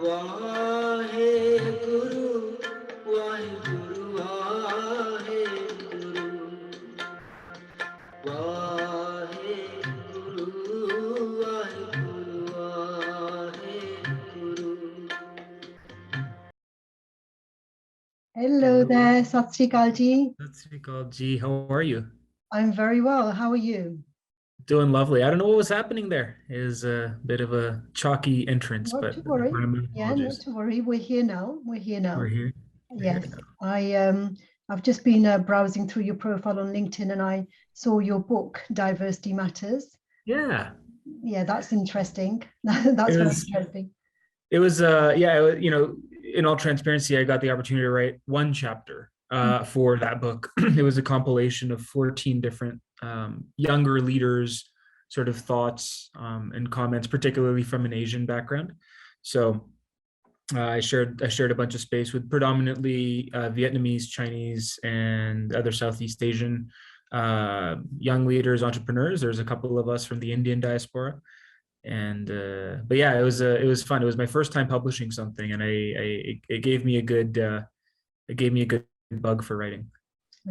Waheguru Waheguru Waheguru Waheguru Waheguru Waheguru Hello there, Sat Sri Akal ji. That's called G. How are you? I'm very well. How are you? Doing lovely. I don't know what was happening there. It was a bit of a chalky entrance, Not but to worry. my Yeah, not apologies. to worry. We're here now. We're here now. We're here. Yes, I've just been browsing through your profile on LinkedIn, and I saw your book, Diversity Matters. Yeah. Yeah, that's interesting. That's very interesting. It was in all transparency, I got the opportunity to write one chapter for that book. It was a compilation of 14 different younger leaders sort of thoughts and comments, particularly from an Asian background. So I shared a bunch of space with predominantly Vietnamese, Chinese, and other Southeast Asian young leaders, entrepreneurs. There's a couple of us from the Indian diaspora, and but yeah, it was fun. It was my first time publishing something, and it gave me a good bug for writing.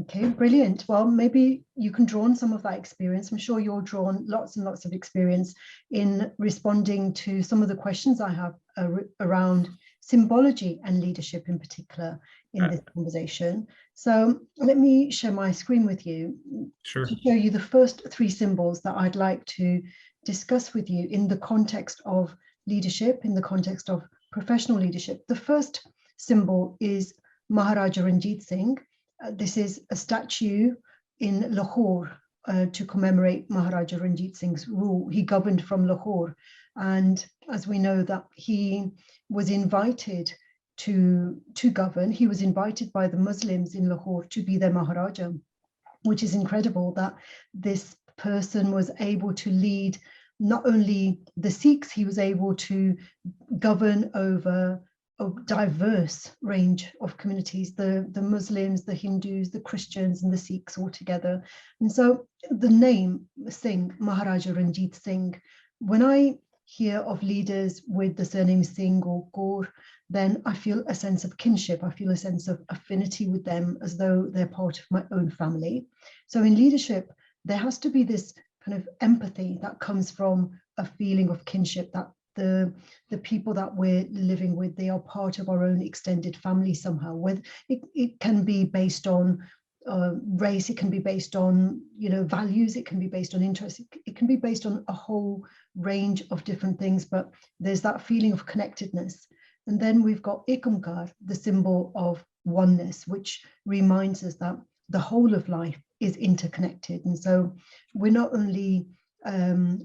Okay, brilliant. Well, maybe you can draw on some of that experience. I'm sure you're drawn lots and lots of experience in responding to some of the questions I have around symbology and leadership in particular in this conversation. So let me share my screen with you. Sure. To show you the first three symbols that I'd like to discuss with you in the context of leadership, in the context of professional leadership. The first symbol is Maharaja Ranjit Singh. This is a statue in Lahore to commemorate Maharaja Ranjit Singh's rule. He governed from Lahore, and as we know that he was invited to govern, he was invited by the Muslims in Lahore to be their Maharaja, which is incredible that this person was able to lead not only the Sikhs, he was able to govern over a diverse range of communities, the Muslims, the Hindus, the Christians, and the Sikhs all together. And so the name Singh, Maharaja Ranjit Singh, when I hear of leaders with the surname Singh or Kaur, then I feel a sense of kinship. I feel a sense of affinity with them as though they're part of my own family. So in leadership, there has to be this kind of empathy that comes from a feeling of kinship, that the people that we're living with, they are part of our own extended family somehow. With it can be based on race, it can be based on values, it can be based on interests, it can be based on a whole range of different things, but there's that feeling of connectedness. And then we've got Ekamkar, the symbol of oneness, which reminds us that the whole of life is interconnected. And so we're not only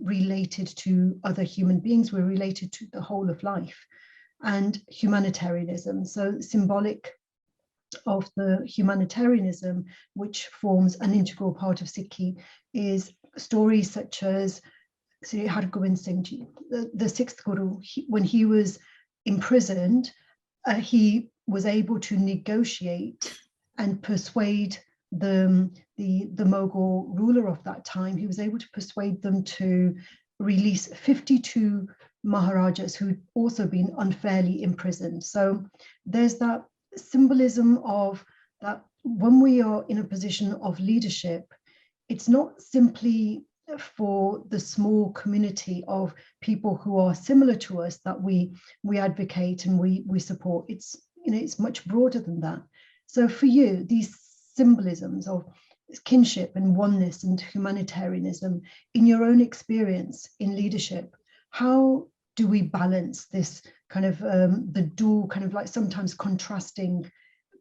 related to other human beings, we're related to the whole of life. And humanitarianism, so symbolic of the humanitarianism, which forms an integral part of Sikhi, is stories such as Sri Har Gobind Singh Ji, the sixth Guru. When he was imprisoned, he was able to negotiate and persuade the Mughal ruler of that time. He was able to persuade them to release 52 Maharajas who'd also been unfairly imprisoned. So there's that symbolism of that when we are in a position of leadership, it's not simply for the small community of people who are similar to us that we advocate and we support. It's much broader than that. So for you, these symbolisms of kinship and oneness and humanitarianism, in your own experience in leadership, how do we balance this kind of the dual kind of like sometimes contrasting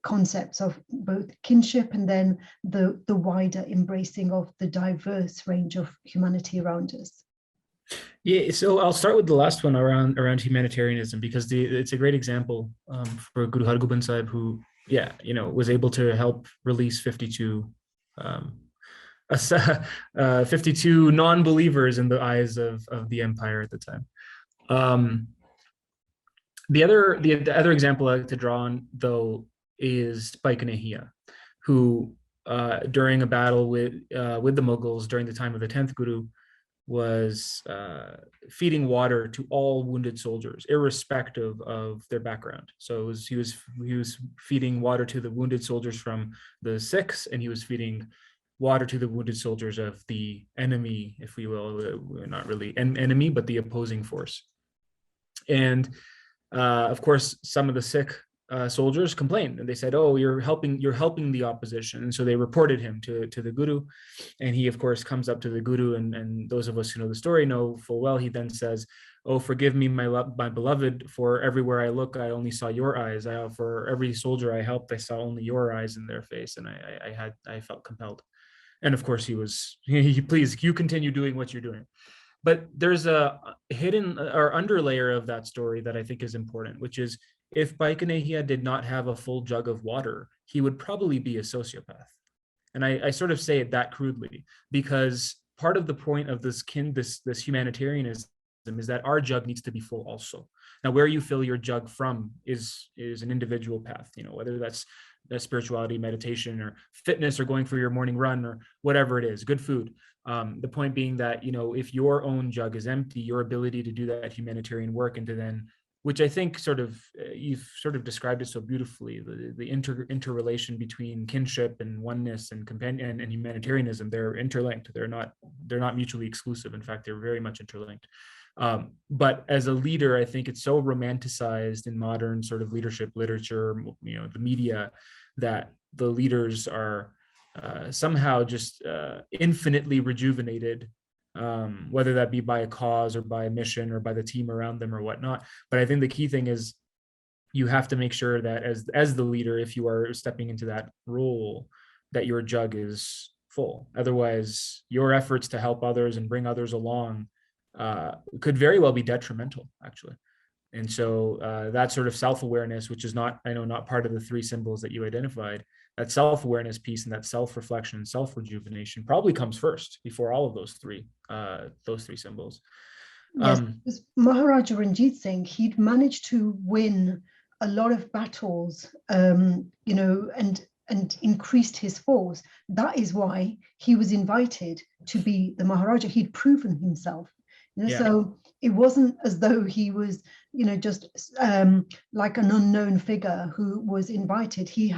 concepts of both kinship and then the wider embracing of the diverse range of humanity around us? Yeah, so I'll start with the last one around humanitarianism, because it's a great example for Guru Har Gobind Sahib, who was able to help release 52 non-believers in the eyes of the empire at the time. The other example I like to draw on, though, is Paikanahiya, who during a battle with the Mughals during the time of the 10th Guru, was feeding water to all wounded soldiers, irrespective of their background. So he was feeding water to the wounded soldiers from the Sikhs, and he was feeding water to the wounded soldiers of the enemy, if we will, not really an enemy, but the opposing force. And of course, some of the Sikh soldiers complained, and they said, "Oh, you're helping the opposition." And so they reported him to the Guru, and he, of course, comes up to the Guru, and those of us who know the story know full well. He then says, "Oh, forgive me, my beloved, for everywhere I look, I only saw your eyes. For every soldier I helped, I saw only your eyes in their face, and I felt compelled." And of course, please, you continue doing what you're doing. But there's a hidden or underlayer of that story that I think is important, which is, if Baikanehia did not have a full jug of water, he would probably be a sociopath. And I sort of say it that crudely, because part of the point of this humanitarianism is that our jug needs to be full also. Now, where you fill your jug from is an individual path, whether that's spirituality, meditation, or fitness, or going for your morning run, or whatever it is, good food. The point being that, if your own jug is empty, your ability to do that humanitarian work, and to then, which I think you've sort of described it so beautifully, the interrelation between kinship and oneness and companion and humanitarianism, they're interlinked. They're not mutually exclusive. In fact, they're very much interlinked. But as a leader, I think it's so romanticized in modern sort of leadership literature, the media, that the leaders are somehow just infinitely rejuvenated, whether that be by a cause or by a mission or by the team around them or whatnot. But I think the key thing is, you have to make sure that as the leader, if you are stepping into that role, that your jug is full. Otherwise, your efforts to help others and bring others along could very well be detrimental, actually. And so that sort of self-awareness, which is not part of the three symbols that you identified, that self-awareness piece and that self-reflection and self-rejuvenation probably comes first before all of those three symbols. Yes, Maharaja Ranjit Singh, he'd managed to win a lot of battles, and increased his force. That is why he was invited to be the Maharaja. He'd proven himself. So it wasn't as though he was, just like an unknown figure who was invited. He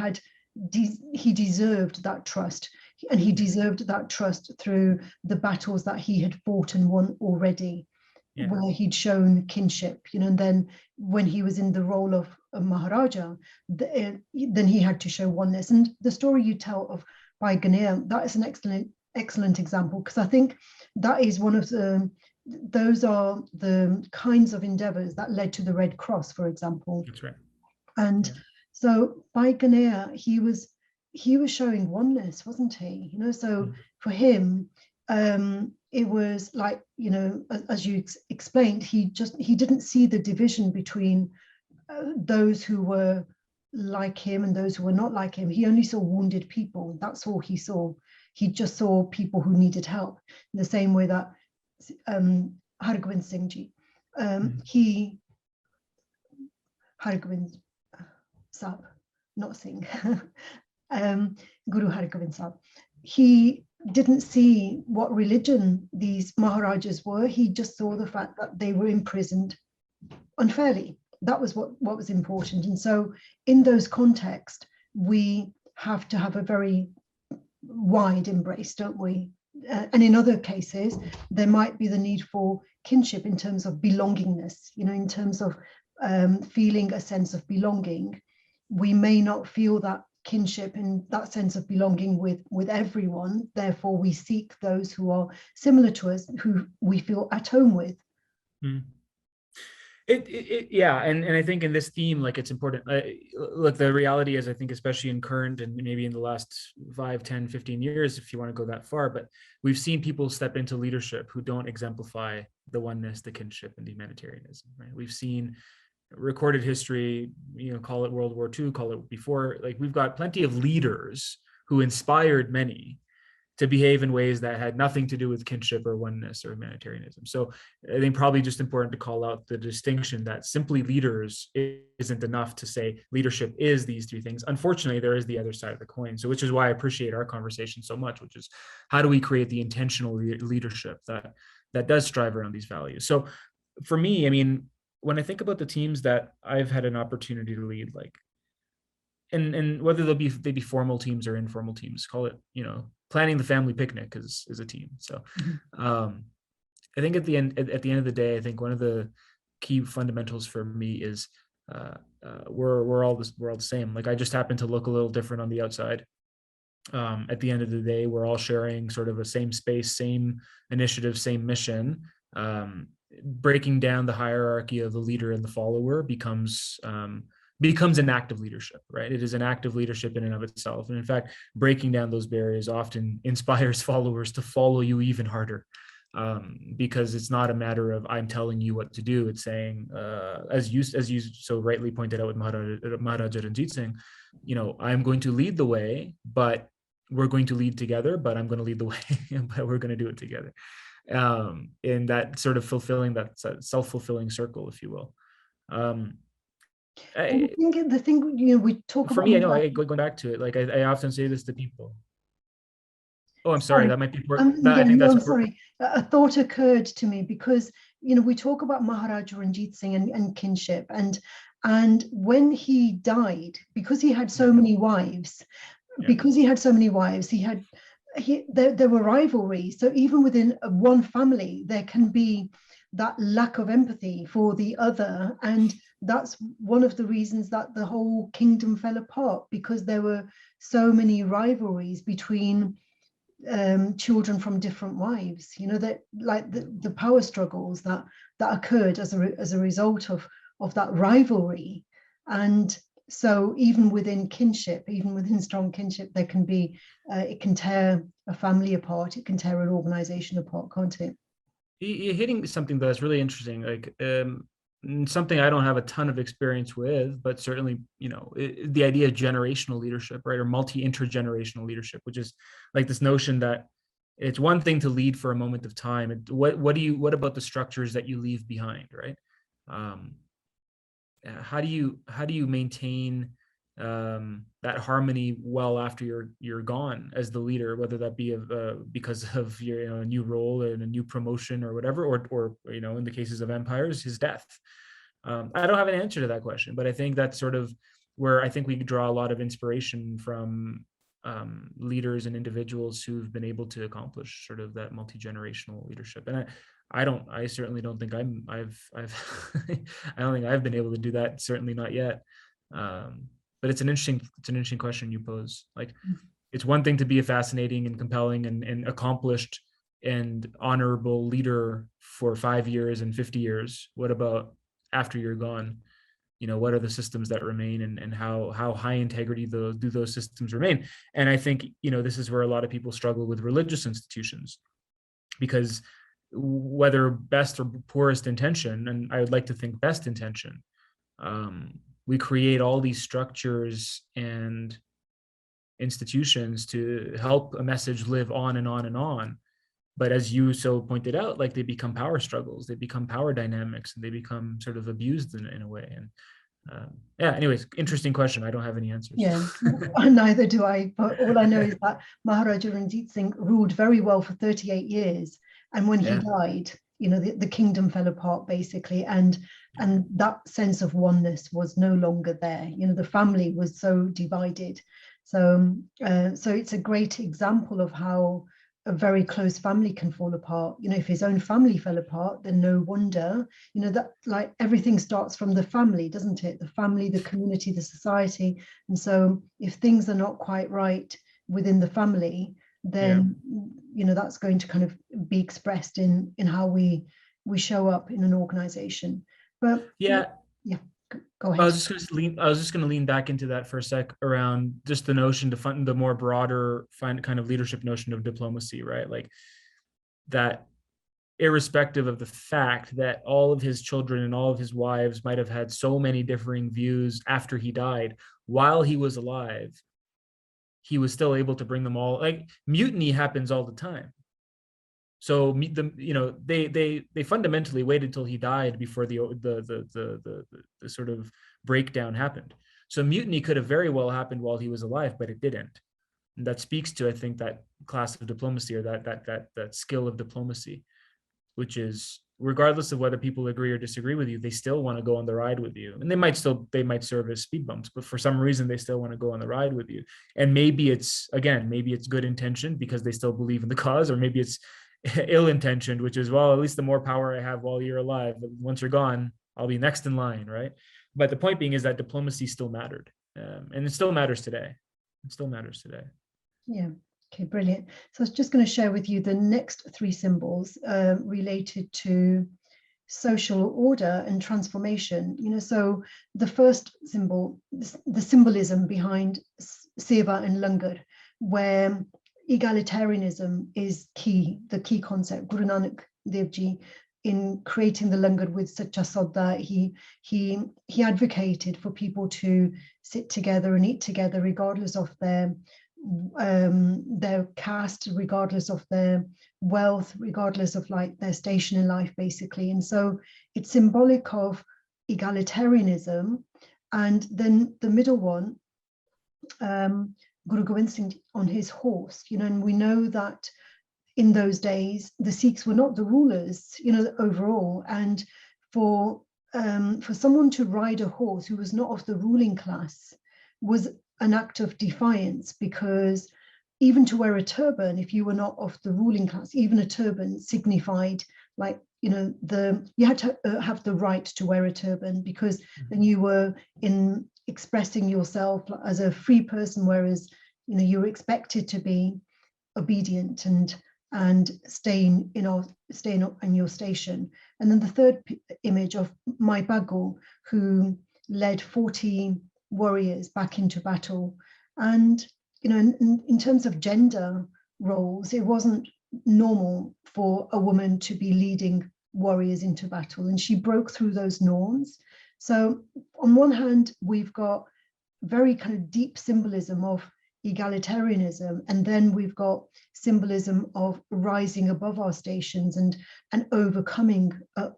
deserved that trust, and he deserved that trust through the battles that he had fought and won already, where he'd shown kinship. And then when he was in the role of a Maharaja, then he had to show oneness. And the story you tell of Bhai Ganeya, that is an excellent example, because I think that is one of those are the kinds of endeavors that led to the Red Cross, for example. That's right. And so Bhai Ganeya, he was showing oneness, wasn't he? So for him, it was like, as you explained, he didn't see the division between those who were like him and those who were not like him. He only saw wounded people. That's all he saw. He just saw people who needed help, in the same way that Hargobind Singh Ji, Hargobind Sahib, not Singh, Guru Hargobind Sahib, he didn't see what religion these Maharajas were. He just saw the fact that they were imprisoned unfairly. That was what was important. And so in those contexts, we have to have a very wide embrace, don't we? And in other cases, there might be the need for kinship in terms of belongingness, in terms of feeling a sense of belonging. We may not feel that kinship and that sense of belonging with everyone. Therefore, we seek those who are similar to us, who we feel at home with. And I think in this theme, like, it's important. Look, the reality is, I think, especially in current and maybe in the last 5, 10, 15 years, if you want to go that far, but we've seen people step into leadership who don't exemplify the oneness, the kinship, and the humanitarianism, right? We've seen recorded history, call it World War II, call it before, like, we've got plenty of leaders who inspired many to behave in ways that had nothing to do with kinship or oneness or humanitarianism. So I think probably just important to call out the distinction that simply leaders isn't enough to say leadership is these three things. Unfortunately, there is the other side of the coin. So which is why I appreciate our conversation so much, which is, how do we create the intentional leadership that that does strive around these values. So for me, I mean, when I think about the teams that I've had an opportunity to lead, like, and whether they be formal teams or informal teams, call it, planning the family picnic is a team. So I think at the end of the day, I think one of the key fundamentals for me is we're all the same. Like, I just happen to look a little different on the outside. At the end of the day, we're all sharing sort of a same space, same initiative, same mission. Breaking down the hierarchy of the leader and the follower becomes an act of leadership, right? It is an act of leadership in and of itself. And in fact, breaking down those barriers often inspires followers to follow you even harder. Because it's not a matter of I'm telling you what to do. It's saying, as you so rightly pointed out with Maharaja Ranjit Singh, I'm going to lead the way, but we're going to lead together. But I'm going to lead the way, but we're going to do it together. In that sort of fulfilling, that self-fulfilling circle, if you will. I think the thing we talk for about. me, I know, going back to it, like I often say this to people. Oh, I'm sorry. That might be. I'm sorry. A thought occurred to me because we talk about Maharaja Ranjit Singh and kinship, and when he died, because he had so many wives, there were rivalries. So even within one family, there can be that lack of empathy for the other, and that's one of the reasons that the whole kingdom fell apart, because there were so many rivalries between children from different wives, that like the power struggles that occurred as a result of that rivalry. And so even within kinship, even within strong kinship, there can be it can tear a family apart, it can tear an organization apart, can't it? You're hitting something that's really interesting, like something I don't have a ton of experience with, but certainly, the idea of generational leadership, right? Or multi-intergenerational leadership, which is like this notion that it's one thing to lead for a moment of time. What about the structures that you leave behind, right? How do you maintain that harmony well after you're gone as the leader, whether that be because of your a new role and a new promotion or whatever, or in the cases of empires, his death. I don't have an answer to that question, but I think that's sort of where I think we draw a lot of inspiration from leaders and individuals who've been able to accomplish sort of that multi-generational leadership. And I certainly don't think I don't think I've been able to do that. Certainly not yet. But it's an interesting question you pose. Like, it's one thing to be a fascinating and compelling and accomplished and honorable leader for 5 years and 50 years. What about after you're gone? What are the systems that remain, and how high integrity do those systems remain? And I think, this is where a lot of people struggle with religious institutions, because whether best or poorest intention, and I would like to think best intention, we create all these structures and institutions to help a message live on and on and on. But as you so pointed out, like, they become power struggles, they become power dynamics, and they become sort of abused in a way. And anyways, interesting question. I don't have any answers. Yeah, neither do I. But all I know is that Maharaja Ranjit Singh ruled very well for 38 years. And when he died, the kingdom fell apart, basically. And that sense of oneness was no longer there. The family was so divided. So it's a great example of how a very close family can fall apart. If his own family fell apart, then no wonder, that, like, everything starts from the family, doesn't it? The family, the community, the society. And so if things are not quite right within the family, then, that's going to kind of be expressed in how we show up in an organization. But go ahead. I was just going to lean back into that for a sec around just the notion to fund the more broader kind of leadership notion of diplomacy, right? Like, that irrespective of the fact that all of his children and all of his wives might have had so many differing views after he died, while he was alive, he was still able to bring them all. Like, mutiny happens all the time. So they fundamentally waited till he died before the sort of breakdown happened. So mutiny could have very well happened while he was alive, but it didn't. And that speaks to, I think, that class of diplomacy, or that skill of diplomacy. which is regardless of whether people agree or disagree with you, they still want to go on the ride with you. And they might serve as speed bumps, but for some reason they still want to go on the ride with you. And maybe it's good intention because they still believe in the cause, or maybe it's ill intentioned, which is, well, at least the more power I have while you're alive, but once you're gone, I'll be next in line, right? But the point being is that diplomacy still mattered, and it still matters today. It still matters today. Yeah. Okay, brilliant. So I was just going to share with you the next three symbols related to social order and transformation. So the first symbol, the symbolism behind seva and langar, where egalitarianism is key, the key concept. Guru Nanak Dev Ji, in creating the langar with Sacha Sadda, he advocated for people to sit together and eat together regardless of their caste, regardless of their wealth, regardless of like their station in life, basically. And so it's symbolic of egalitarianism. And then the middle one, Guru Gobind Singh on his horse, and we know that in those days the Sikhs were not the rulers, overall. And for someone to ride a horse who was not of the ruling class was an act of defiance, because even to wear a turban, if you were not of the ruling class, even a turban signified like, you had to have the right to wear a turban, because then you were in expressing yourself as a free person, whereas, you were expected to be obedient and staying in your station. And then the third image of Mai Bago, who led 40 warriors back into battle. And in terms of gender roles, it wasn't normal for a woman to be leading warriors into battle, and she broke through those norms. So on one hand, we've got very kind of deep symbolism of egalitarianism, and then we've got symbolism of rising above our stations and overcoming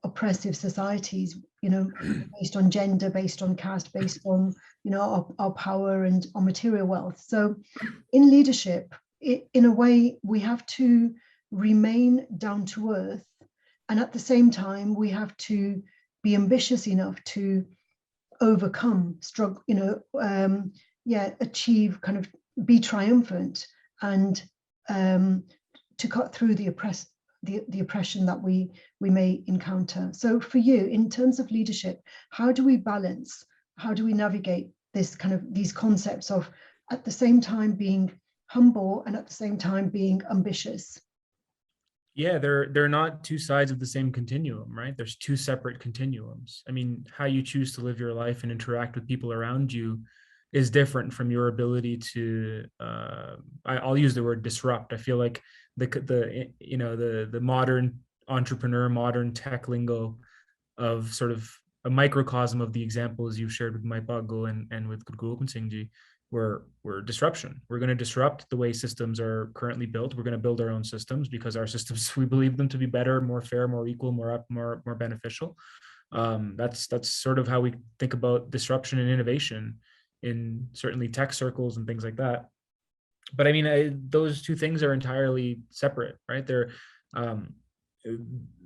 oppressive societies, based on gender, based on caste, based on our power and our material wealth. So in leadership, in a way, we have to remain down to earth, and at the same time we have to be ambitious enough to overcome struggle, achieve, kind of be triumphant, and to cut through the oppression that we may encounter. So for you, in terms of leadership, how do we navigate these concepts of at the same time being humble and at the same time being ambitious? Yeah, they're not two sides of the same continuum, right? There's two separate continuums. I mean, how you choose to live your life and interact with people around you is different from your ability to I'll use the word disrupt. I feel like the modern entrepreneur, modern tech lingo of sort of a microcosm of the examples you've shared with Mike Bago and with Guru Gobind Singh Ji, we're disruption. We're going to disrupt the way systems are currently built. We're going to build our own systems because our systems, we believe them to be better, more fair, more equal, more beneficial. That's sort of how we think about disruption and innovation in certainly tech circles and things like that. But I mean, those two things are entirely separate, right? They're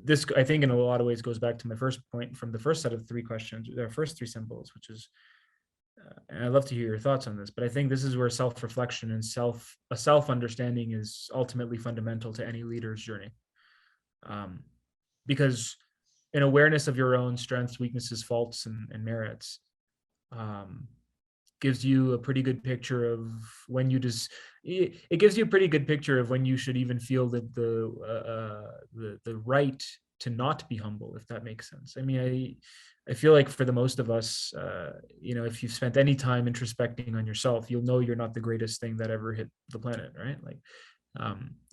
this, I think, in a lot of ways goes back to my first point from the first set of three questions, the first three symbols, which is, and I'd love to hear your thoughts on this, but I think this is where self-reflection and self-understanding is ultimately fundamental to any leader's journey. Because an awareness of your own strengths, weaknesses, faults, and merits gives you a pretty good picture of when it gives you a pretty good picture of when you should even feel that the right to not be humble, if that makes sense. I mean, I feel like for the most of us, if you've spent any time introspecting on yourself, you'll know you're not the greatest thing that ever hit the planet, right?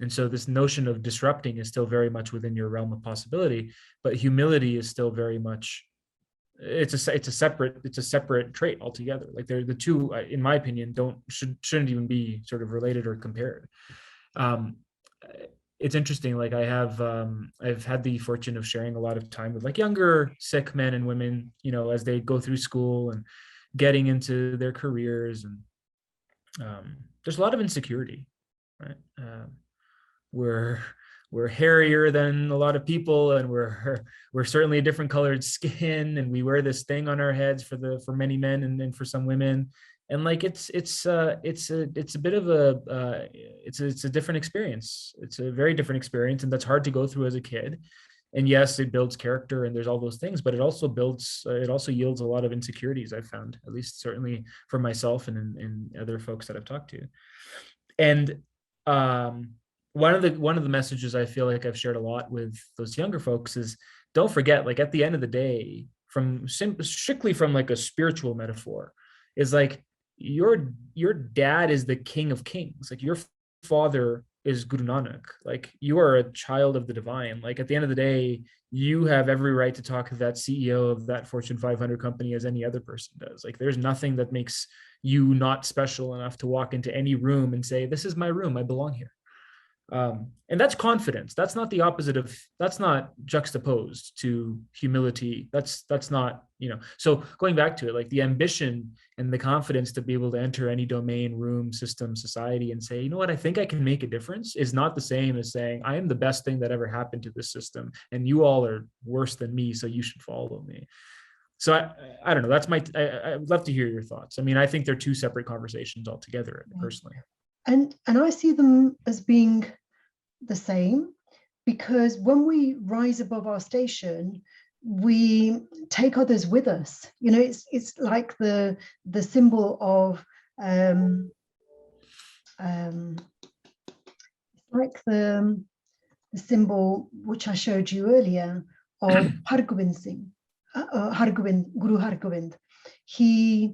And so this notion of disrupting is still very much within your realm of possibility, but humility is still very much, it's a separate trait altogether. Like they're the two, in my opinion, shouldn't even be sort of related or compared. It's interesting. Like I've had the fortune of sharing a lot of time with like younger Sikh men and women, as they go through school and getting into their careers, and there's a lot of insecurity, right? We're we're hairier than a lot of people, and we're certainly a different colored skin, and we wear this thing on our heads for many men and for some women. And like it's a bit of it's a different experience. It's a very different experience, and that's hard to go through as a kid. And yes, it builds character and there's all those things, but it also yields a lot of insecurities, I've found, at least certainly for myself and other folks that I've talked to. And one of the messages I feel like I've shared a lot with those younger folks is, don't forget, like at the end of the day, strictly from like a spiritual metaphor, is like your dad is the king of kings. Like your father is Guru Nanak. Like you are a child of the divine. Like at the end of the day, you have every right to talk to that CEO of that Fortune 500 company as any other person does. Like there's nothing that makes you not special enough to walk into any room and say, this is my room, I belong here. And that's confidence. That's not the opposite of, that's not juxtaposed to humility. That's not, so going back to it, like the ambition and the confidence to be able to enter any domain, room, system, society and say, you know what, I think I can make a difference, is not the same as saying, I am the best thing that ever happened to this system and you all are worse than me, so you should follow me. So I don't know, that's I'd love to hear your thoughts. I mean, I think they're two separate conversations altogether, personally. And I see them as being the same, because when we rise above our station, we take others with us. It's like the symbol of like the symbol which I showed you earlier of Hargobind Singh, Guru Hargobind. He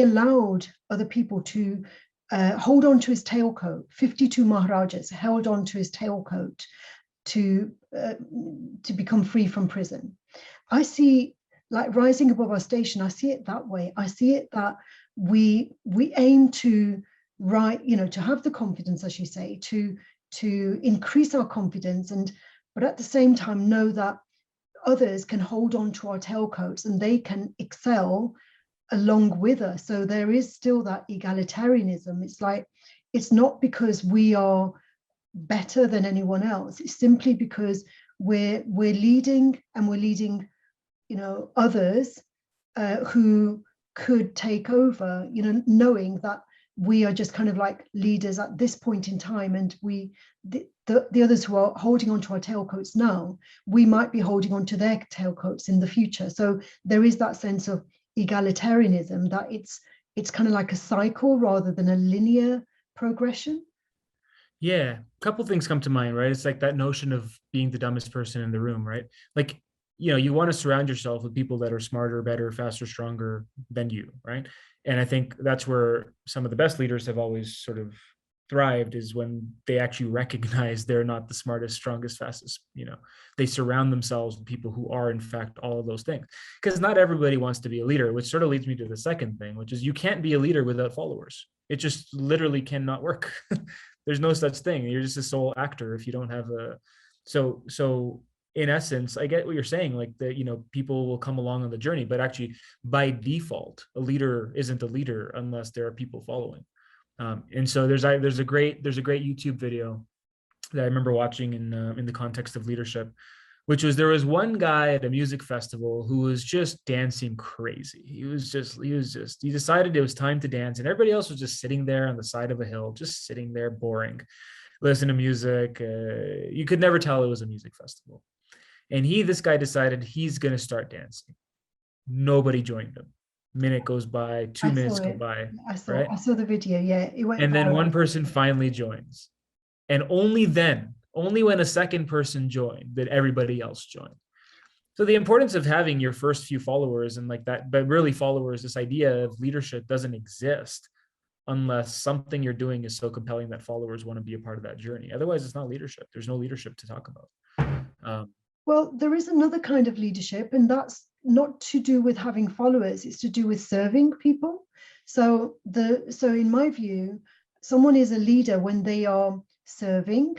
allowed other people to hold on to his tailcoat. 52 Maharajas held on to his tailcoat to become free from prison. I see, like rising above our station, I see it that way. I see it that we aim to to have the confidence, as you say, to increase our confidence, but at the same time know that others can hold on to our tailcoats and they can excel along with us. So there is still that egalitarianism. It's like, it's not because we are better than anyone else. It's simply because we're leading, and we're leading, others who could take over, knowing that we are just kind of like leaders at this point in time, and the others who are holding on to our tailcoats now, we might be holding on to their tailcoats in the future. So there is that sense of egalitarianism, that it's kind of like a cycle rather than a linear progression. Yeah, a couple things come to mind, right? It's like that notion of being the dumbest person in the room, right? Like, you want to surround yourself with people that are smarter, better, faster, stronger than you, right? And I think that's where some of the best leaders have always sort of thrived, is when they actually recognize they're not the smartest, strongest, fastest. They surround themselves with people who are in fact all of those things, because not everybody wants to be a leader, which sort of leads me to the second thing, which is you can't be a leader without followers. It just literally cannot work. There's no such thing. You're just a sole actor if you don't have a, so in essence, I get what you're saying, like that, people will come along on the journey, but actually by default, a leader isn't a leader unless there are people following. And so there's a great YouTube video that I remember watching in the context of leadership, which was, there was one guy at a music festival who was just dancing crazy. He decided it was time to dance, and everybody else was just sitting there on the side of a hill, just sitting there boring, listen to music. You could never tell it was a music festival. And this guy decided he's going to start dancing. Nobody joined him. Minute goes by, 2 minutes go by. I saw the video. Yeah, it went. And then one person finally joins, and only when a second person joined, did everybody else join. So the importance of having your first few followers and like that, but really followers, this idea of leadership doesn't exist unless something you're doing is so compelling that followers want to be a part of that journey. Otherwise, it's not leadership. There's no leadership to talk about. Well, there is another kind of leadership, and that's not to do with having followers. It's to do with serving people. So in my view, someone is a leader when they are serving,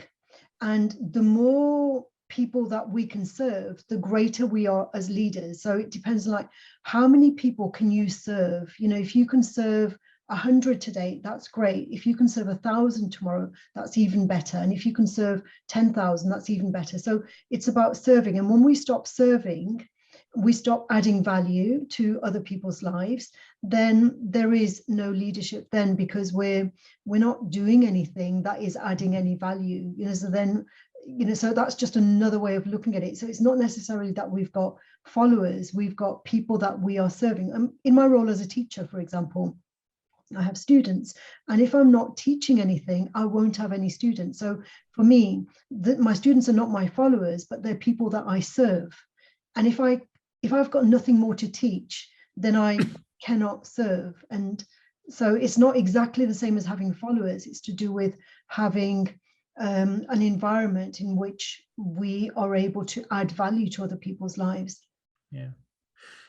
and the more people that we can serve, the greater we are as leaders. So it depends, like, how many people can you serve? If you can serve 100 today, that's great. If you can serve 1,000 tomorrow, that's even better. And if you can serve 10,000, that's even better. So it's about serving. And when we stop serving, we stop adding value to other people's lives, then there is no leadership then, because we're not doing anything that is adding any value. So then, so that's just another way of looking at it. So it's not necessarily that we've got followers, we've got people that we are serving. In my role as a teacher, for example, I have students, and if I'm not teaching anything, I won't have any students. So for me, my students are not my followers, but they're people that I serve. And if I've got nothing more to teach, then I cannot serve. And so it's not exactly the same as having followers. It's to do with having an environment in which we are able to add value to other people's lives. Yeah.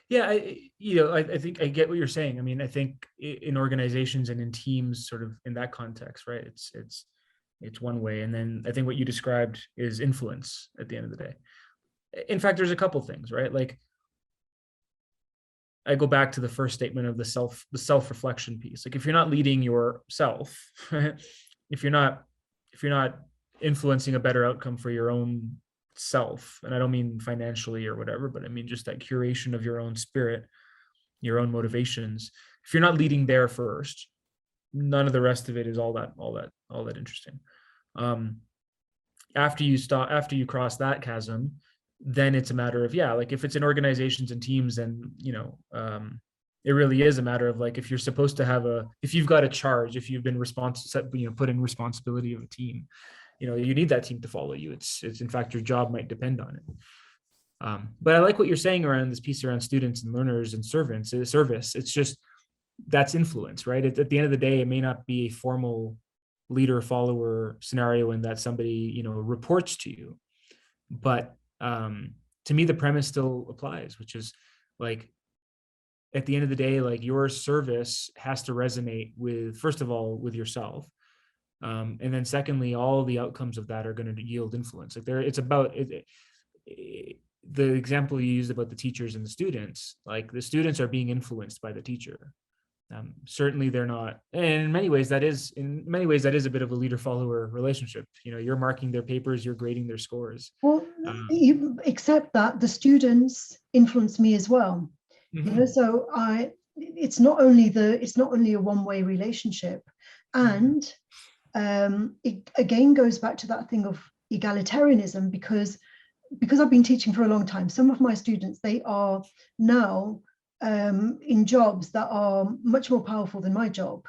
Yeah, I think I get what you're saying. I mean, I think in organizations and in teams, sort of in that context, right? It's one way, and then I think what you described is influence at the end of the day. In fact, there's a couple things, right? Like, I go back to the first statement of the self-reflection piece. Like, if you're not leading yourself, if you're not influencing a better outcome for your own self, and I don't mean financially or whatever, but I mean just that curation of your own spirit, your own motivations. If you're not leading there first, none of the rest of it is all that interesting. After you cross that chasm, then it's a matter of, like, if it's in organizations and teams, then it really is a matter of, like, if you're supposed to if you've got a charge, if you've been put in responsibility of a team, you need that team to follow you. It's in fact, your job might depend on it. But I like what you're saying around this piece around students and learners and service. It's just, that's influence, right? At the end of the day, it may not be a formal leader follower scenario in that somebody, reports to you. But to me, the premise still applies, which is, like, at the end of the day, like, your service has to resonate with, first of all, with yourself. And then secondly, all the outcomes of that are going to yield influence. Like, it's about the example you used about the teachers and the students. Like, the students are being influenced by the teacher. Certainly they're not, and in many ways that is a bit of a leader-follower relationship. You're marking their papers, you're grading their scores. Well, you accept that the students influence me as well. Mm-hmm. So it's not only a one-way relationship, and it again goes back to that thing of egalitarianism, because I've been teaching for a long time. Some of my students, they are now in jobs that are much more powerful than my job.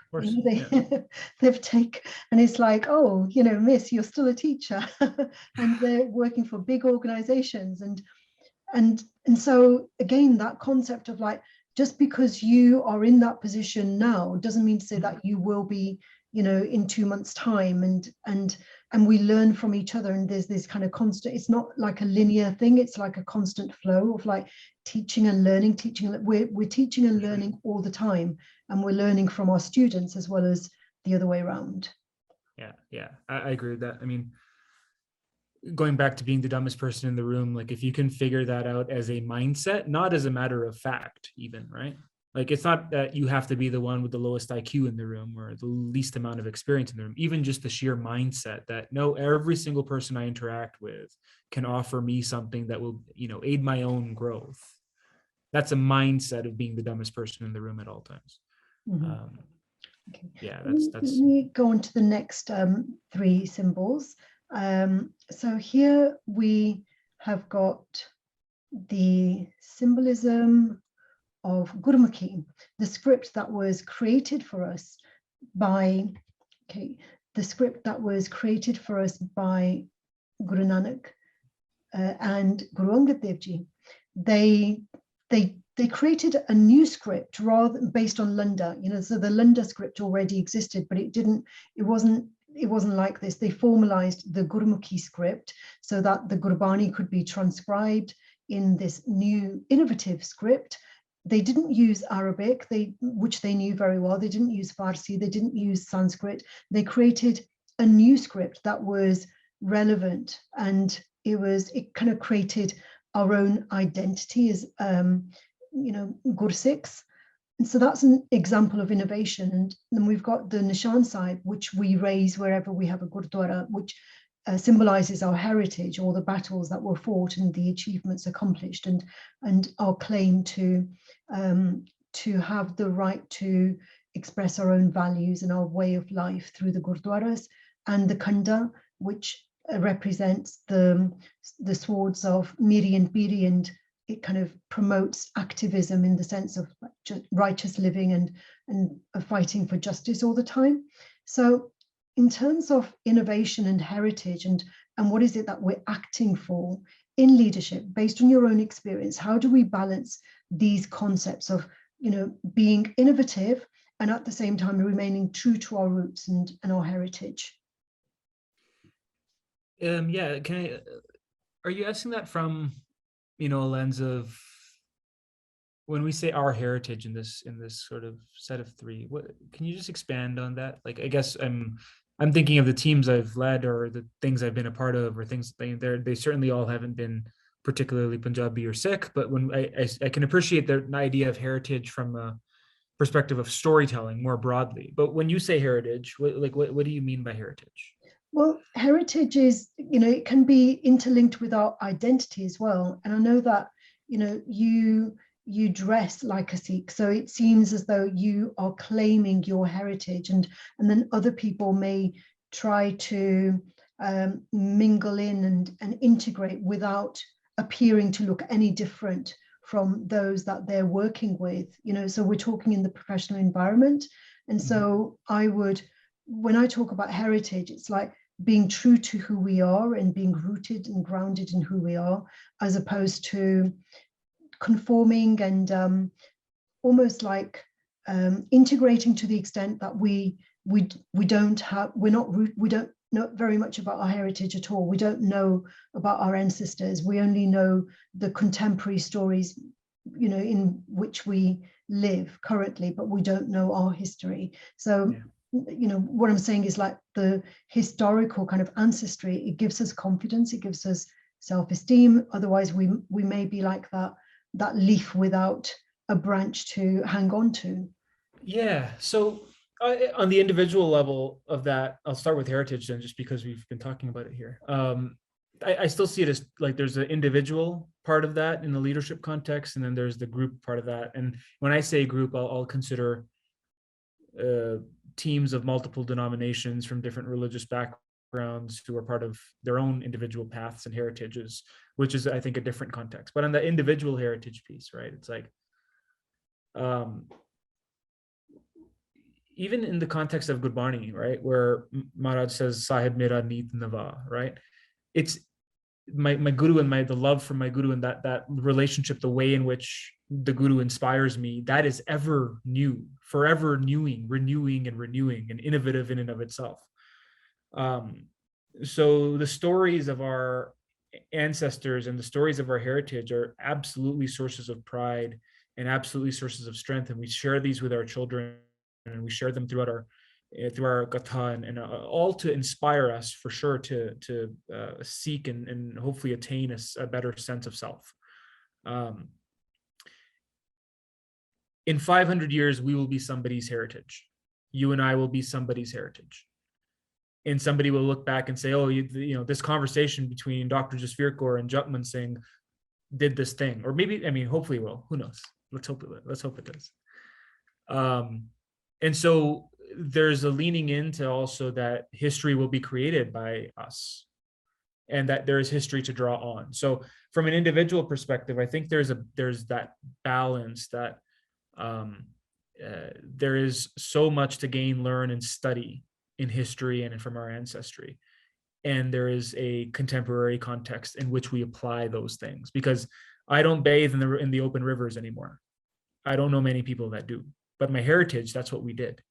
They've taken, and it's like, oh, miss, you're still a teacher. And they're working for big organizations, and so again, that concept of, like, just because you are in that position now doesn't mean to say that you will be, in 2 months' time, and we learn from each other, and there's this kind of constant, it's not like a linear thing, it's like a constant flow of, like, teaching and learning. We're teaching and learning all the time, and we're learning from our students as well as the other way around. Yeah, I agree with that. I mean, going back to being the dumbest person in the room, like, if you can figure that out as a mindset, not as a matter of fact, even, right? Like, it's not that you have to be the one with the lowest IQ in the room or the least amount of experience in the room. Even just the sheer mindset that, no, every single person I interact with can offer me something that will, aid my own growth. That's a mindset of being the dumbest person in the room at all times. Mm-hmm. Okay. Yeah, that's. Let me go on to the next 3 symbols. So here we have got the symbolism of Gurmukhi, the script that was created for us by Guru Nanak and Guru Angad Dev Ji. They created a new script rather based on Lunda. So the Lunda script already existed, but it wasn't like this. They formalized the Gurmukhi script so that the Gurbani could be transcribed in this new innovative script. They didn't use Arabic, which they knew very well. They didn't use Farsi, they didn't use Sanskrit. They created a new script that was relevant, and it kind of created our own identity as Gursikhs. And so that's an example of innovation. And then we've got the Nishan side, which we raise wherever we have a Gurdwara, which symbolizes our heritage, all the battles that were fought and the achievements accomplished, and our claim to have the right to express our own values and our way of life through the Gurdwaras, and the Khanda, which represents the swords of Miri and Piri, and it kind of promotes activism in the sense of righteous living and fighting for justice all the time. So in terms of innovation and heritage and what is it that we're acting for in leadership, based on your own experience, how do we balance these concepts of, you know, being innovative and at the same time remaining true to our roots and our heritage? Yeah, are you asking that from, you know, a lens of, when we say our heritage in this sort of set of three, what can you just expand on that? Like, I guess I'm thinking of the teams I've led or the things I've been a part of, or things they certainly all haven't been particularly Punjabi or Sikh, but when I can appreciate the idea of heritage from a perspective of storytelling more broadly. But when you say heritage, what do you mean by heritage? Well, heritage is, you know, it can be interlinked with our identity as well. And I know that, you know, you dress like a Sikh, so it seems as though you are claiming your heritage, and then other people may try to mingle in and integrate without appearing to look any different from those that they're working with, you know. So we're talking in the professional environment. And so when I talk about heritage, it's like being true to who we are and being rooted and grounded in who we are, as opposed to conforming and almost like integrating to the extent that we don't know very much about our heritage at all. We don't know about our ancestors. We only know the contemporary stories, you know, in which we live currently, but we don't know our history. So you know, what I'm saying is, like, the historical kind of ancestry, it gives us confidence, it gives us self-esteem. Otherwise we may be like that leaf without a branch to hang on to. Yeah. So on the individual level of that, I'll start with heritage then, just because we've been talking about it here. I still see it as like there's an individual part of that in the leadership context, and then there's the group part of that. And when I say group, I'll consider teams of multiple denominations from different religious backgrounds who are part of their own individual paths and heritages, which is, I think, a different context. But on the individual heritage piece, right, it's like, even in the context of Gurbani, right, where Maharaj says Sahib Mera Neet Nava, right, it's my guru and the love for my guru, and that relationship, the way in which the guru inspires me, that is ever new, forever renewing and innovative in and of itself. So the stories of our ancestors and the stories of our heritage are absolutely sources of pride and absolutely sources of strength, and we share these with our children, and we share them through our gatha, and all to inspire us, for sure, to seek and hopefully attain a better sense of self. In 500 years, we will be somebody's heritage. You and I will be somebody's heritage. And somebody will look back and say, oh, you know, this conversation between Dr. Jasveer Kaur and Japman Singh did this thing. Or maybe, I mean, hopefully it will. Who knows? Let's hope it does. And so there's a leaning into also that history will be created by us, and that there is history to draw on. So from an individual perspective, I think there's that balance that there is so much to gain, learn, and study in history and from our ancestry. And there is a contemporary context in which we apply those things, because I don't bathe in the open rivers anymore. I don't know many people that do, but my heritage, that's what we did.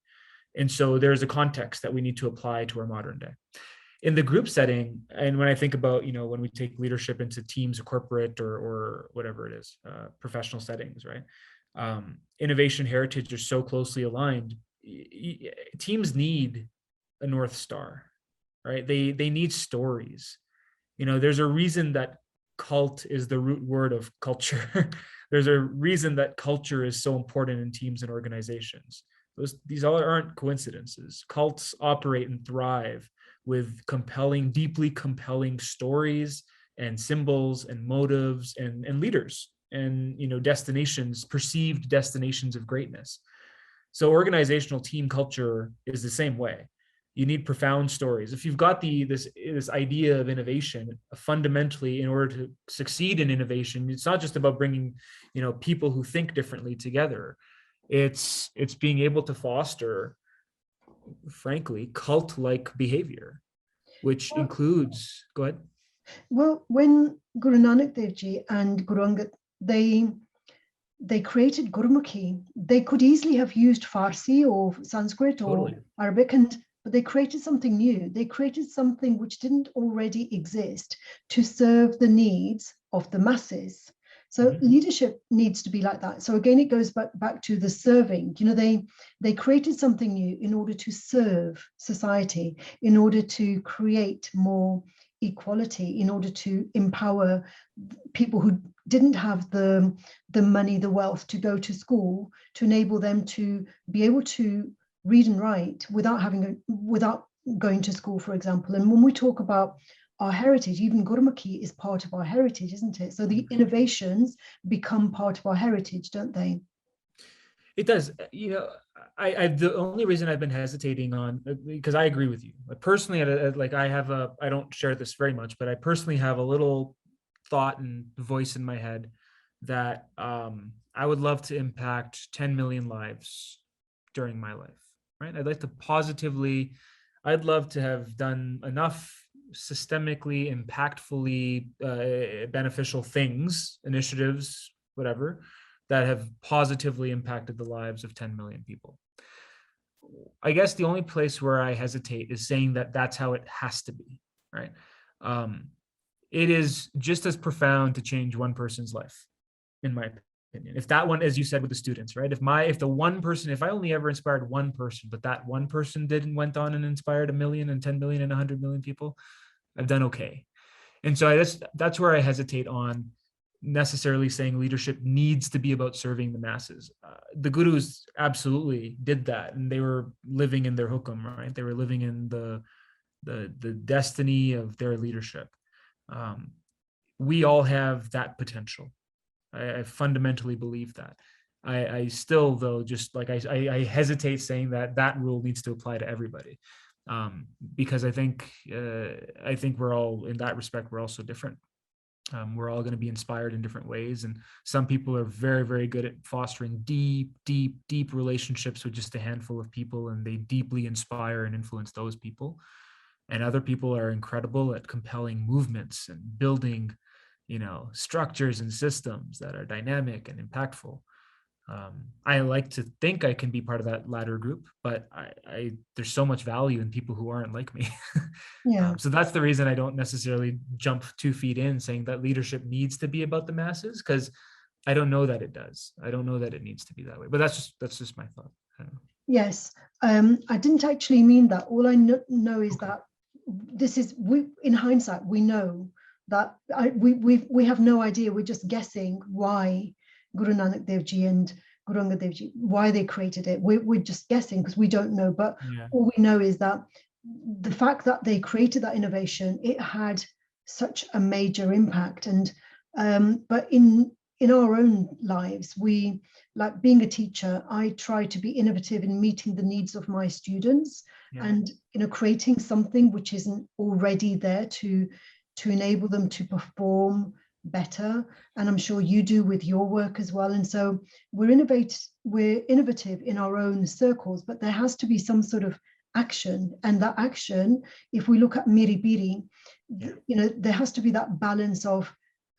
And so there's a context that we need to apply to our modern day. In the group setting, and when I think about, you know, when we take leadership into teams or corporate or whatever it is, professional settings, right? Innovation, heritage are so closely aligned. Teams need a North Star, right? They need stories. You know, there's a reason that cult is the root word of culture. there's a reason that culture is so important in teams and organizations. These all aren't coincidences. Cults operate and thrive with compelling, deeply compelling stories and symbols and motives and leaders and, destinations, perceived destinations of greatness. So organizational team culture is the same way. You need profound stories. If you've got this idea of innovation, fundamentally, in order to succeed in innovation, it's not just about bringing, people who think differently together. It's being able to foster, frankly, cult-like behavior, which Well, includes. Go ahead. well, when Guru Nanak Dev Ji and Guru Angad, they created Gurmukhi. They could easily have used Farsi or Sanskrit or Totally. Arabic, but they created something new. They created something which didn't already exist to serve the needs of the masses. So leadership needs to be like that. So again, it goes back to the serving. They created something new in order to serve society, in order to create more equality, in order to empower people who didn't have the money, the wealth to go to school, to enable them to be able to read and write without going to school, for example. And when we talk about our heritage, even Gurmukhi is part of our heritage, isn't it? So the innovations become part of our heritage, don't they? It does. The only reason I've been hesitating on, because I agree with you. Personally, I don't share this very much, but I personally have a little thought and voice in my head that I would love to impact 10 million lives during my life, right? I'd love to have done enough systemically, impactfully beneficial things, initiatives, whatever, that have positively impacted the lives of 10 million people. I guess the only place where I hesitate is saying that that's how it has to be, right? It is just as profound to change one person's life, in my opinion. If that one, as you said with the students, right? If I only ever inspired one person, but that one person went on and inspired 1 million and 10 million and 100 million people, I've done okay. And so that's where I hesitate on necessarily saying leadership needs to be about serving the masses. The gurus absolutely did that, and they were living in their hukum, right? They were living in the destiny of their leadership. We all have that potential. I fundamentally believe that. I still, though, just like I hesitate saying that rule needs to apply to everybody, because I think we're all, in that respect, we're all so different. We're all going to be inspired in different ways, and some people are very, very good at fostering deep relationships with just a handful of people, and they deeply inspire and influence those people. And other people are incredible at compelling movements and building, structures and systems that are dynamic and impactful. I like to think I can be part of that latter group, but there's so much value in people who aren't like me. Yeah. So that's the reason I don't necessarily jump 2 feet in saying that leadership needs to be about the masses, because I don't know that it does. I don't know that it needs to be that way, but that's just my thought. Yes, I didn't actually mean that. All I know is that in hindsight, we know that we have no idea. We're just guessing why Guru Nanak Dev Ji and Guru Angad Dev Ji, why they created it. We're just guessing because we don't know. But all we know is that the fact that they created that innovation, it had such a major impact. And but in our own lives, we, like being a teacher, I try to be innovative in meeting the needs of my students, and creating something which isn't already there to enable them to perform better. And I'm sure you do with your work as well. And so we're innovative in our own circles, but there has to be some sort of action. And that action, if we look at Miri Piri, there has to be that balance of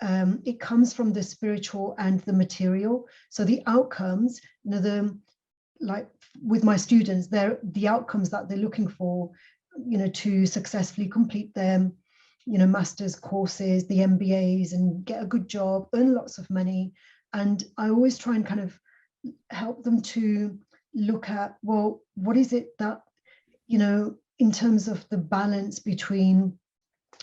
it comes from the spiritual and the material. So the outcomes, like with my students, the outcomes that they're looking for, to successfully complete their master's courses, the MBAs, and get a good job, earn lots of money. And I always try and kind of help them to look at, well, what is it that, in terms of the balance between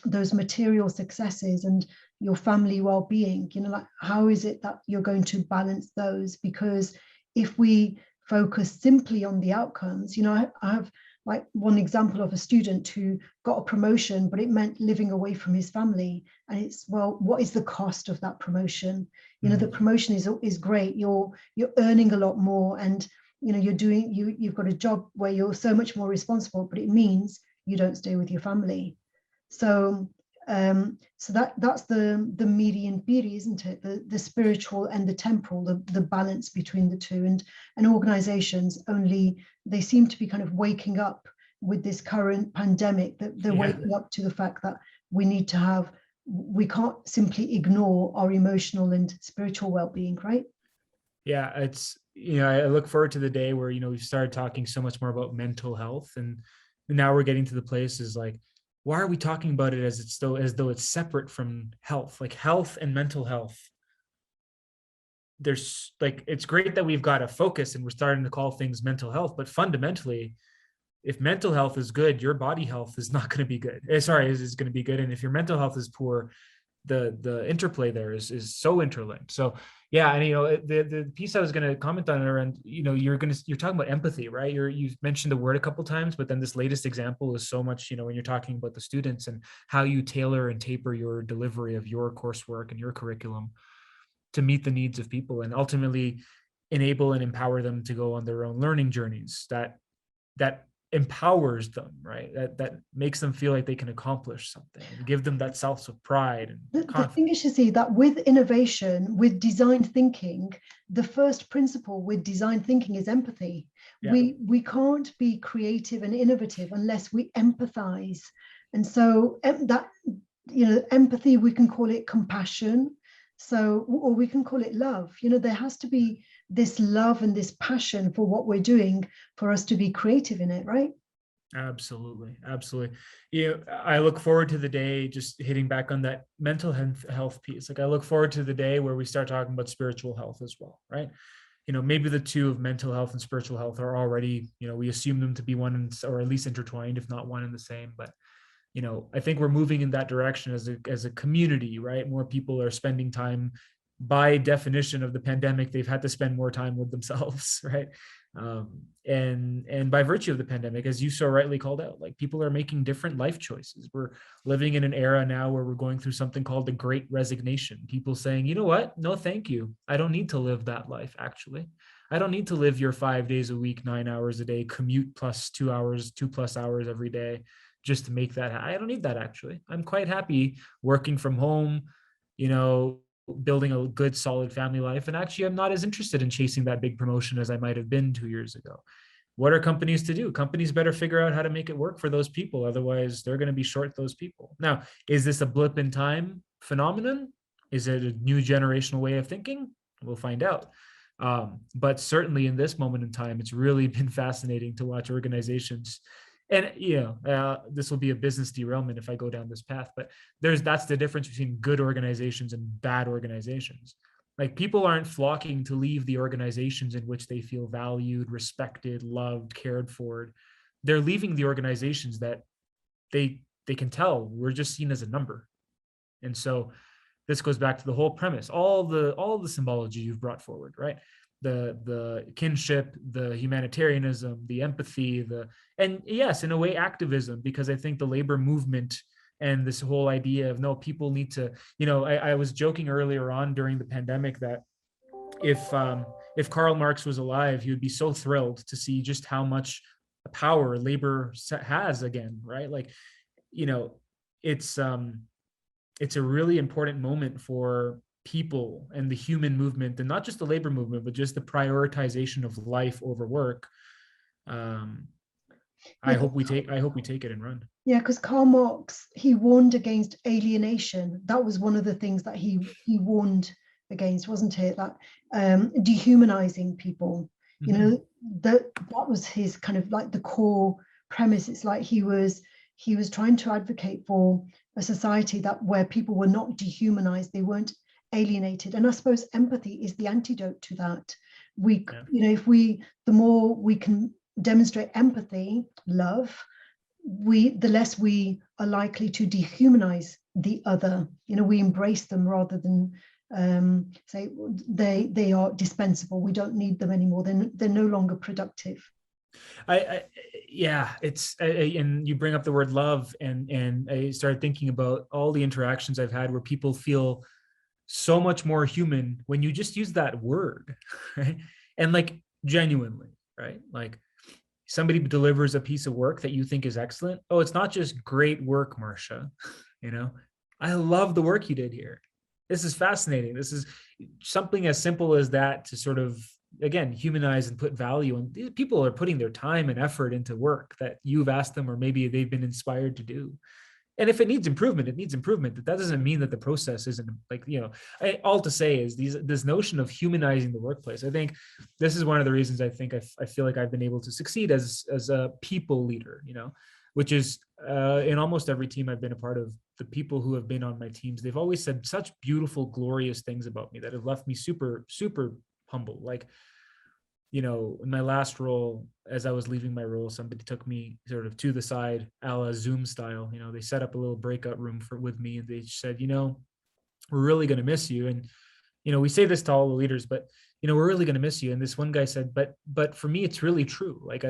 those material successes and your family well-being, like how is it that you're going to balance those? Because if we focus simply on the outcomes, I have like one example of a student who got a promotion, but it meant living away from his family. And it's, well, what is the cost of that promotion? The promotion is great. You're earning a lot more, and you've got a job where you're so much more responsible, but it means you don't stay with your family. So that's the median piri, isn't it? The spiritual and the temporal, the balance between the two. And organizations they seem to be kind of waking up with this current pandemic, that they're waking up to the fact that we can't simply ignore our emotional and spiritual well-being, right? Yeah, it's, I look forward to the day where, we've started talking so much more about mental health, and now we're getting to the places like, why are we talking about it as though it's separate from health? Like health and mental health, there's like, it's great that we've got a focus and we're starting to call things mental health, but fundamentally, if mental health is good, your body health is not going to be good. Is going to be good. And if your mental health is poor, the interplay there is so interlinked. So yeah, and the piece I was going to comment on, around, you're talking about empathy, right? You've mentioned the word a couple of times, but then this latest example is so much, when you're talking about the students and how you tailor and taper your delivery of your coursework and your curriculum to meet the needs of people, and ultimately enable and empower them to go on their own learning journeys that empowers them, right? That makes them feel like they can accomplish something, and give them that sense of pride and the thing is to see that with innovation, with design thinking, the first principle with design thinking is empathy. We can't be creative and innovative unless we empathize. And so that, empathy, we can call it compassion, or we can call it love. There has to be this love and this passion for what we're doing for us to be creative in it, right? Absolutely. I look forward to the day, just hitting back on that mental health piece. Like I look forward to the day where we start talking about spiritual health as well, right? Maybe the two of mental health and spiritual health are already, we assume them to be one, or at least intertwined, if not one and the same. But I think we're moving in that direction as a community, right? More people are spending time. By definition of the pandemic, they've had to spend more time with themselves, right? And by virtue of the pandemic, as you so rightly called out, like people are making different life choices. We're living in an era now where we're going through something called the Great Resignation. People saying, you know what? No, thank you. I don't need to live that life, actually. I don't need to live your 5 days a week, 9 hours a day, commute plus 2 hours, 2+ hours every day, just to make that. I don't need that, actually. I'm quite happy working from home, building a good, solid family life. And actually, I'm not as interested in chasing that big promotion as I might have been 2 years ago. What are companies to do? Companies better figure out how to make it work for those people. Otherwise, they're going to be short those people. Now, is this a blip in time phenomenon? Is it a new generational way of thinking? We'll find out. But certainly in this moment in time, it's really been fascinating to watch organizations. And this will be a business derailment if I go down this path, but that's the difference between good organizations and bad organizations. Like people aren't flocking to leave the organizations in which they feel valued, respected, loved, cared for. They're leaving the organizations that they can tell we're just seen as a number. And so this goes back to the whole premise, all the symbology you've brought forward, right? The kinship, the humanitarianism, the empathy, and yes, in a way, activism, because I think the labor movement and this whole idea of, no, people need to, I was joking earlier on during the pandemic that if Karl Marx was alive, he would be so thrilled to see just how much power labor has again, right? Like, it's a really important moment for people and the human movement, and not just the labor movement, but just the prioritization of life over work. I hope we take it and run. Yeah, because Karl Marx, he warned against alienation. That was one of the things that he warned against, wasn't it? That dehumanizing people. That was his kind of like the core premise. It's like he was trying to advocate for a society where people were not dehumanized, they weren't alienated. And I suppose empathy is the antidote to that. The more we can demonstrate empathy, love, the less we are likely to dehumanize the other. We embrace them rather than say they are dispensable. We don't need them anymore. They're no longer productive. Yeah, and you bring up the word love, and I started thinking about all the interactions I've had where people feel so much more human when you just use that word, right? And like genuinely, right? Like somebody delivers a piece of work that you think is excellent. Oh, it's not just great work, Marcia. I love the work you did here. This is fascinating. This is something as simple as that to sort of, again, humanize and put value. And these people are putting their time and effort into work that you've asked them, or maybe they've been inspired to do. And if it needs improvement, it needs improvement. But that doesn't mean that the process isn't all to say is this notion of humanizing the workplace. I think this is one of the reasons I think I feel like I've been able to succeed as a people leader, which is in almost every team I've been a part of, the people who have been on my teams, they've always said such beautiful, glorious things about me that have left me super, super humble. Like, in my last role, as I was leaving my role, somebody took me sort of to the side, a la Zoom style. They set up a little breakout room with me, and they said, we're really going to miss you. And, we say this to all the leaders, but, we're really going to miss you. And this one guy said, but for me, it's really true. Like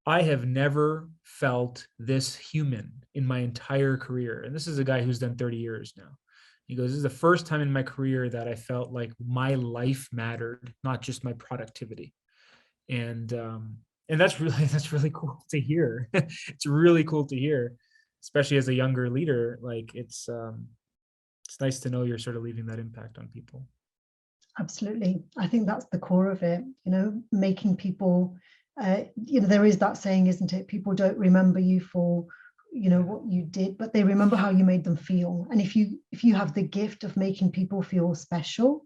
I have never felt this human in my entire career. And this is a guy who's done 30 years now. He goes, this is the first time in my career that I felt like my life mattered, not just my productivity. And that's really cool to hear. It's really cool to hear, especially as a younger leader. Like it's nice to know you're sort of leaving that impact on people. Absolutely. I think that's the core of it, making people, there is that saying, isn't it? People don't remember you for, what you did, but they remember how you made them feel. And if you have the gift of making people feel special,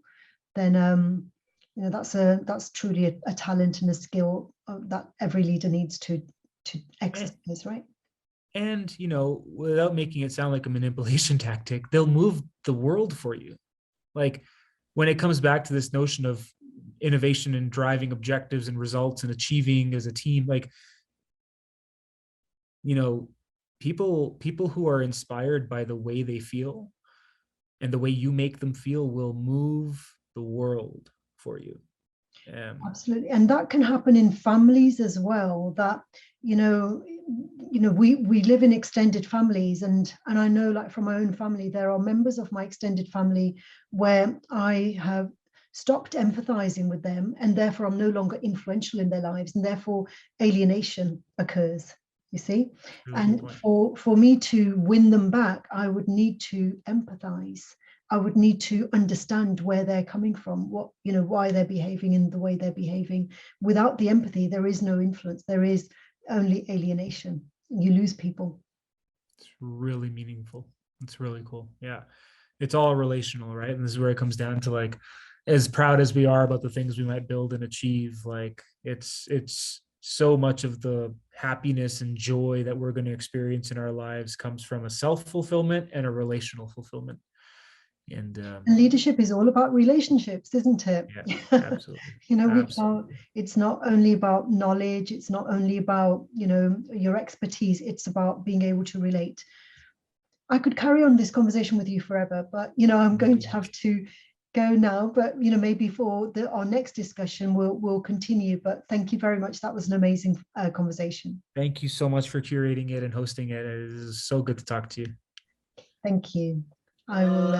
then, that's truly a talent and a skill that every leader needs to exercise, right? And, without making it sound like a manipulation tactic, they'll move the world for you. Like when it comes back to this notion of innovation and driving objectives and results and achieving as a team, like, people who are inspired by the way they feel and the way you make them feel will move the world for you. Absolutely. And that can happen in families as well, that, we live in extended families, and I know, like from my own family, there are members of my extended family where I have stopped empathizing with them, and therefore I'm no longer influential in their lives, and therefore alienation occurs, you see. And for me to win them back, I would need to empathize. I would need to understand where they're coming from, what, why they're behaving in the way they're behaving. Without the empathy, there is no influence. There is only alienation. You lose people. It's really meaningful. It's really cool. Yeah. It's all relational, right? And this is where it comes down to, like, as proud as we are about the things we might build and achieve, like it's so much of the happiness and joy that we're going to experience in our lives comes from a self-fulfillment and a relational fulfillment. And leadership is all about relationships, isn't it? Yeah, absolutely. Absolutely. It's not only about knowledge, it's not only about, your expertise, it's about being able to relate. I could carry on this conversation with you forever, but I'm going to have to go now, but maybe for our next discussion we'll continue. But thank you very much. That was an amazing conversation. Thank you so much for curating it and hosting it. It is so good to talk to you. Thank you. I will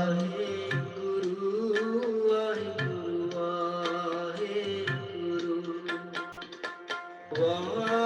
Guru,